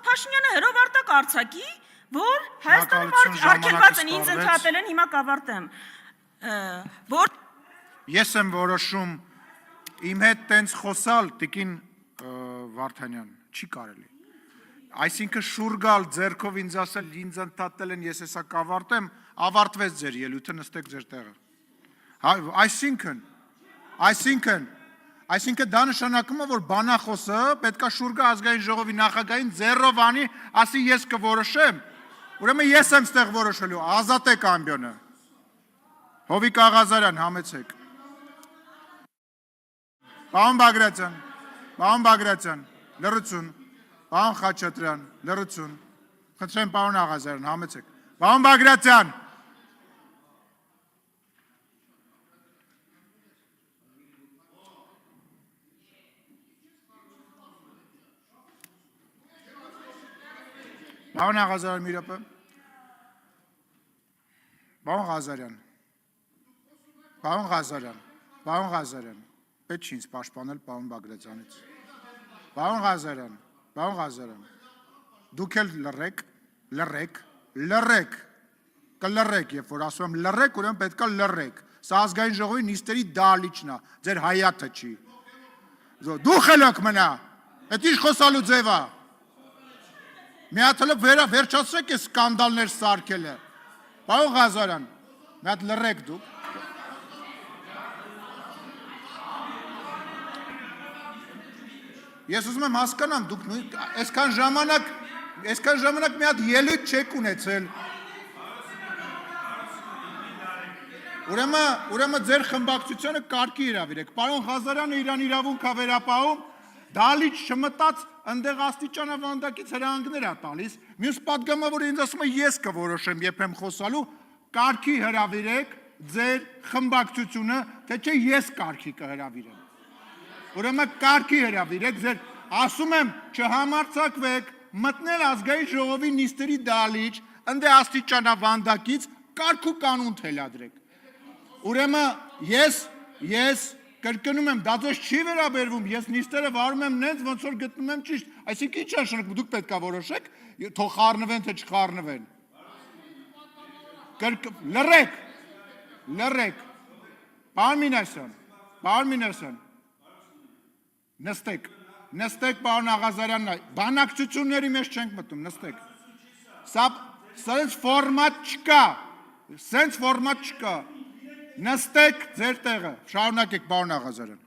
Փաշինյանը հերով արտակ արցակի, որ Հայաստանում արգելված են, ինձ ընդհատել են, հիմա կավարտեմ, որ Ես եմ որոշում իմ հետ տենց խոսալ տիկին Վարդանյան, չի կարելի։ Այսինքն շուռ գալ ձեռքով ինձ ասել, ինձ ընդհատել են, ես հեսա կավարտեմ, ավարտվեց ձեր ելույթը, նստեք ձեր տեղը։ Այսինքն դա նշանակում է, որ բանախոսը պետքա շուռ գա ազգային ժողովի նախագահին ձեռով անի, ասի ես կորոշեմ, ուրեմն ես եմ ստեղ որոշելու, ազատեք ամբյոնը։ Հովիկ Աղազարյան, համեցեք։ Պարոն Բագրատյան, լռություն, պարոն Խաչատրյան, լռություն, խնդրեմ պարոն Աղազարյան, համեցեք, պարոն Բագրատյան, պարոն Աղազարյան, մի րոպե, պարոն Ղազարյան, պետք չի ինձ պաշտպանել պարոն Բագրատյանից։ Պարոն Ղազարյան, դուք էլ լռեք, կլռեք, երբ որ ասում եմ լռեք, ուրեմն պետքա լռեք։ Սա ազգային ժողովի նիստերի դահլիճն է, ձեր հայաթը չի։ Դու խելոք մնա, էդ ինչ խոսալու ձև է։ Մի հատ հլը վերջացրեք է սկանդալներ սարքելը։ Պարոն Ղազարյան, մի հատ լռեք դուք։ Ես ուզում եմ հասկանամ, դուք այսքան ժամանակ մի հատ ելույթ չեք ունեցել։ Ուրեմն ձեր խմբակցությունը կարգի հրավիրեք։ Պարոն Ղազարյանը իրան իրավունք է վերապահում, դահլիճ չմտած ընդեղ աստիճանավանդակից հրահանգներ է տալիս։ Մյուս պատգամավորը ինձ ասում է ես կորոշեմ, երբ եմ խոսալու, կարգի հրավիրեք ձեր խմբակցությունը, թե չէ ես կարգի կհրավիրեմ։ Ուրեմն կարգի հրավիրեք ձեր, ասում եմ, չհամարձակվեք, մտնել ազգային ժողովի նիստերի դահլիճ, ընդե աստիճանավանդակից կարգ ու կանոն թելադրեք։ Ուրեմն ես կրկնում եմ, դա ձեզ չի վերաբերվում, ես նիստերը վարում եմ նենց, ոնց որ գտնում եմ ճիշտ, այսինքն ինչ նշանակում, դուք պետք է որոշեք, թող խառնվեն, թե չխառնվեն։ Լռեք։ Պարոն Մինասյան, նստեք պարոն Աղազարյանն, բանակցությունների մեջ չենք մտնում, նստեք։ Սենց ֆորմատ չկա, նստեք ձեր տեղը, շարունակեք պարոն Աղազարյան։